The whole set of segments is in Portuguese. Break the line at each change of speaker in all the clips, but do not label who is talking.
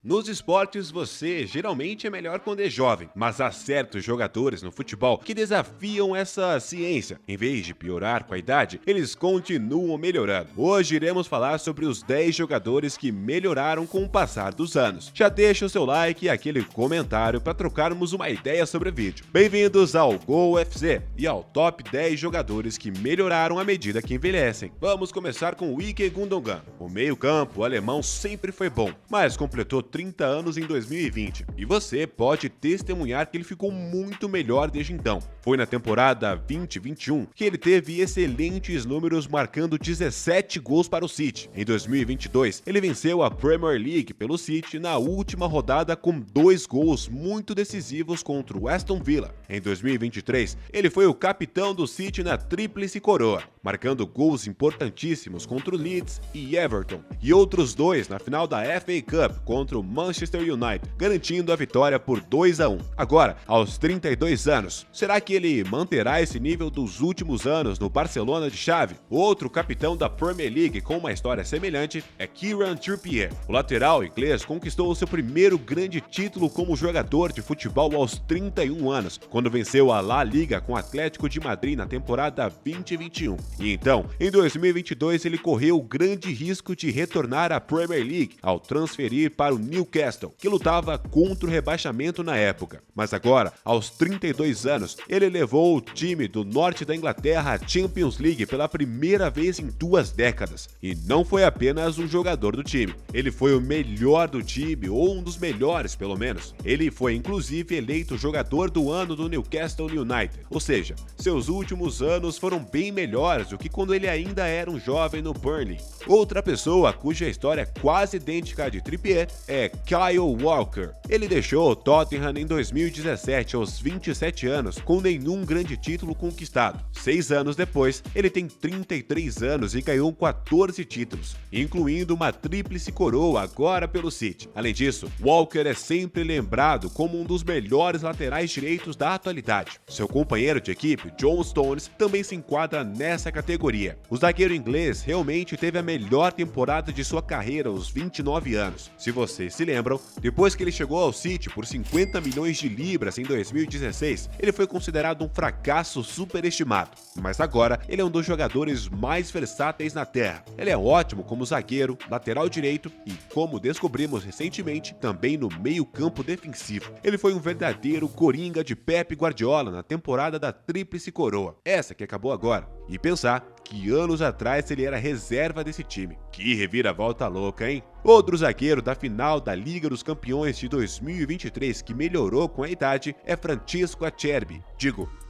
Nos esportes, você geralmente é melhor quando é jovem, mas há certos jogadores no futebol que desafiam essa ciência. Em vez de piorar com a idade, eles continuam melhorando. Hoje iremos falar sobre os 10 jogadores que melhoraram com o passar dos anos. Já deixa o seu like e aquele comentário para trocarmos uma ideia sobre o vídeo. Bem-vindos ao Go UFC e ao top 10 jogadores que melhoraram à medida que envelhecem. Vamos começar com o Ilkay Gundogan. O meio-campo alemão sempre foi bom, mas completou 30 anos em 2020, e você pode testemunhar que ele ficou muito melhor desde então. Foi na temporada 2021 que ele teve excelentes números, marcando 17 gols para o City. Em 2022, ele venceu a Premier League pelo City na última rodada com 2 gols muito decisivos contra o Aston Villa. Em 2023, ele foi o capitão do City na Tríplice Coroa, marcando gols importantíssimos contra o Leeds e Everton, e outros 2 na final da FA Cup contra o Manchester United, garantindo a vitória por 2-1. Agora, aos 32 anos, será que ele manterá esse nível dos últimos anos no Barcelona de Xavi? Outro capitão da Premier League com uma história semelhante é Kieran Trippier. O lateral inglês conquistou seu primeiro grande título como jogador de futebol aos 31 anos, quando venceu a La Liga com o Atlético de Madrid na temporada 2021. E então, em 2022, ele correu o grande risco de retornar à Premier League ao transferir para o Newcastle, que lutava contra o rebaixamento na época. Mas agora, aos 32 anos, ele levou o time do norte da Inglaterra à Champions League pela primeira vez em 2 décadas. E não foi apenas um jogador do time, ele foi o melhor do time, ou um dos melhores pelo menos. Ele foi inclusive eleito jogador do ano do Newcastle United, ou seja, seus últimos anos foram bem melhores do que quando ele ainda era um jovem no Burnley. Outra pessoa cuja história é quase idêntica à de Trippier é Kyle Walker. Ele deixou o Tottenham em 2017 aos 27 anos com nenhum grande título conquistado. 6 anos depois, ele tem 33 anos e ganhou 14 títulos, incluindo uma tríplice coroa agora pelo City. Além disso, Walker é sempre lembrado como um dos melhores laterais direitos da atualidade. Seu companheiro de equipe, John Stones, também se enquadra nessa categoria. O zagueiro inglês realmente teve a melhor temporada de sua carreira aos 29 anos. Se vocês se lembram, depois que ele chegou ao City por 50 milhões de libras em 2016, ele foi considerado um fracasso superestimado. Mas agora, ele é um dos jogadores mais versáteis na Terra. Ele é ótimo como zagueiro, lateral direito e, como descobrimos recentemente, também no meio-campo defensivo. Ele foi um verdadeiro coringa de Pep Guardiola na temporada da Tríplice Coroa, essa que acabou agora. E pensar que anos atrás ele era reserva desse time. Que reviravolta louca, hein? Outro zagueiro da final da Liga dos Campeões de 2023 que melhorou com a idade é Francisco Acerbi.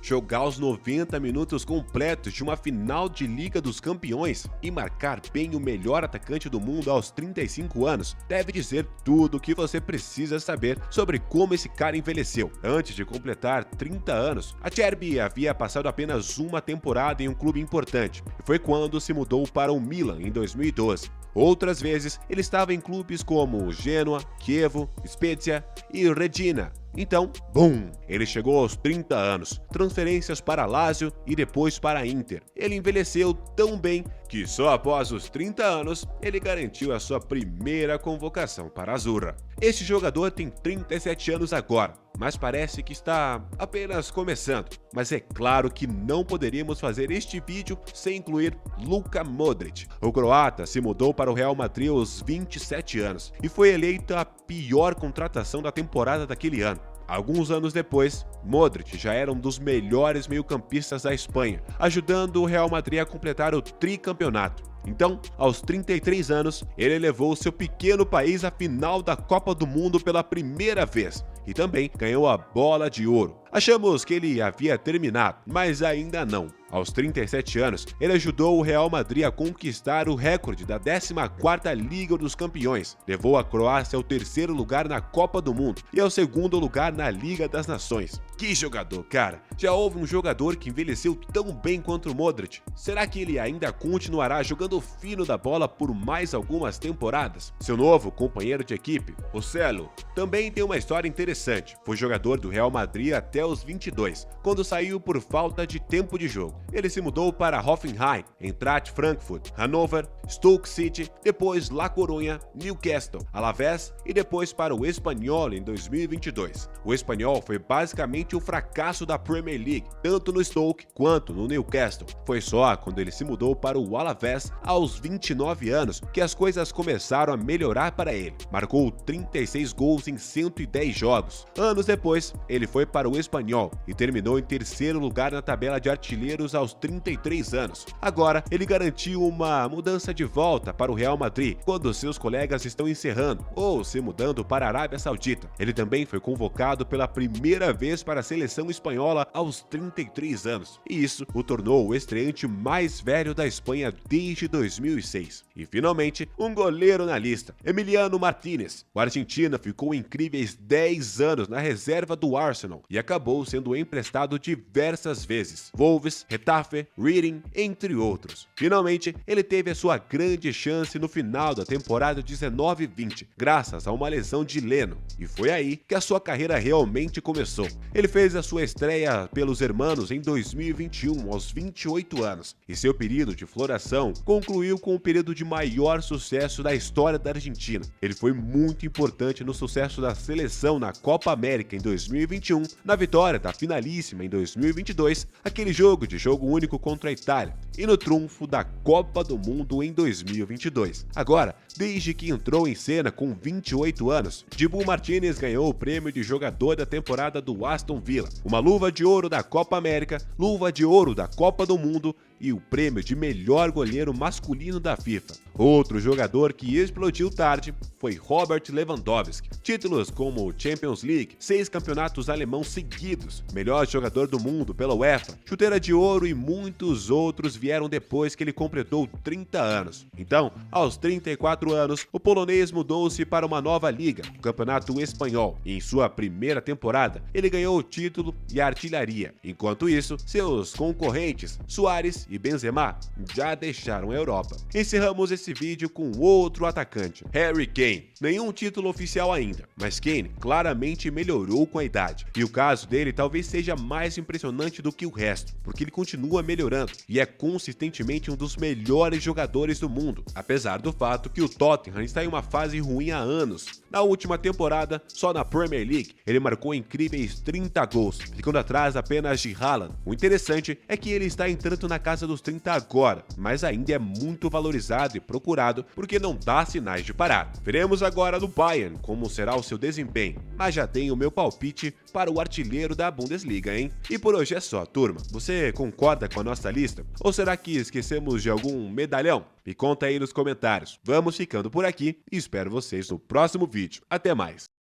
Jogar os 90 minutos completos de uma final de Liga dos Campeões e marcar bem o melhor atacante do mundo aos 35 anos deve dizer tudo o que você precisa saber sobre como esse cara envelheceu. Antes de completar 30 anos, Acerbi havia passado apenas uma temporada em um clube importante, e foi quando se mudou para o Milan em 2012. Outras vezes, ele estava em clubes como Genoa, Chievo, Spezia e Regina. Então, bum! Ele chegou aos 30 anos, transferências para Lazio e depois para a Inter. Ele envelheceu tão bem que só após os 30 anos ele garantiu a sua primeira convocação para a Azzurra. Este jogador tem 37 anos agora, mas parece que está apenas começando. Mas é claro que não poderíamos fazer este vídeo sem incluir Luka Modric. O croata se mudou para o Real Madrid aos 27 anos e foi eleito a pior contratação da temporada daquele ano. Alguns anos depois, Modric já era um dos melhores meio-campistas da Espanha, ajudando o Real Madrid a completar o tricampeonato. Então, aos 33 anos, ele levou seu pequeno país à final da Copa do Mundo pela primeira vez e também ganhou a Bola de Ouro. Achamos que ele havia terminado, mas ainda não. Aos 37 anos, ele ajudou o Real Madrid a conquistar o recorde da 14ª Liga dos Campeões, levou a Croácia ao 3º lugar na Copa do Mundo e ao 2º lugar na Liga das Nações. Que jogador, cara! Já houve um jogador que envelheceu tão bem quanto o Modric? Será que ele ainda continuará jogando fino da bola por mais algumas temporadas? Seu novo companheiro de equipe, o Celo, também tem uma história interessante. Foi jogador do Real Madrid até até os 22, quando saiu por falta de tempo de jogo. Ele se mudou para Hoffenheim, Eintracht Frankfurt, Hannover, Stoke City, depois La Coruña, Newcastle, Alavés e depois para o Espanyol em 2022. O Espanyol foi basicamente o fracasso da Premier League, tanto no Stoke quanto no Newcastle. Foi só quando ele se mudou para o Alavés aos 29 anos que as coisas começaram a melhorar para ele. Marcou 36 gols em 110 jogos. Anos depois, ele foi para o Espanyol e terminou em terceiro lugar na tabela de artilheiros aos 33 anos. Agora, ele garantiu uma mudança de volta para o Real Madrid, quando seus colegas estão encerrando ou se mudando para a Arábia Saudita. Ele também foi convocado pela primeira vez para a seleção espanhola aos 33 anos, e isso o tornou o estreante mais velho da Espanha desde 2006. E finalmente, um goleiro na lista, Emiliano Martínez. O argentino ficou incríveis 10 anos na reserva do Arsenal e acabou sendo emprestado diversas vezes. Wolves, Getafe, Reading, entre outros. Finalmente, ele teve a sua grande chance no final da temporada 19-20, graças a uma lesão de Leno, e foi aí que a sua carreira realmente começou. Ele fez a sua estreia pelos Hermanos em 2021, aos 28 anos, e seu período de floração concluiu com o período de maior sucesso da história da Argentina. Ele foi muito importante no sucesso da seleção na Copa América em 2021, na vitória da finalíssima em 2022, aquele jogo de jogo único contra a Itália, e no triunfo da Copa do Mundo em 2022. Agora, desde que entrou em cena com 28 anos, Dibu Martínez ganhou o prêmio de jogador da temporada do Aston Villa, uma luva de ouro da Copa América, luva de ouro da Copa do Mundo e o prêmio de melhor goleiro masculino da FIFA. Outro jogador que explodiu tarde foi Robert Lewandowski. Títulos como Champions League, 6 campeonatos alemãos seguidos, melhor jogador do mundo pela UEFA, chuteira de ouro e muitos outros vieram depois que ele completou 30 anos. Então, aos 34 anos, o polonês mudou-se para uma nova liga, o Campeonato Espanhol, e em sua primeira temporada, ele ganhou o título e a artilharia. Enquanto isso, seus concorrentes, Suárez e Benzema, já deixaram a Europa. Encerramos esse vídeo com outro atacante, Harry Kane. Nenhum título oficial ainda, mas Kane claramente melhorou com a idade. E o caso dele talvez seja mais impressionante do que o resto, porque ele continua melhorando e é consistentemente um dos melhores jogadores do mundo, apesar do fato que o Tottenham está em uma fase ruim há anos. Na última temporada, só na Premier League, ele marcou incríveis 30 gols, ficando atrás apenas de Haaland. O interessante é que ele está entrando na casa dos 30 agora, mas ainda é muito valorizado e procurado porque não dá sinais de parar. Veremos agora no Bayern como será o seu desempenho, mas já tenho o meu palpite para o artilheiro da Bundesliga, hein? E por hoje é só, turma. Você concorda com a nossa lista? Ou será que esquecemos de algum medalhão? Me conta aí nos comentários. Vamos ficando por aqui e espero vocês no próximo vídeo. Até mais!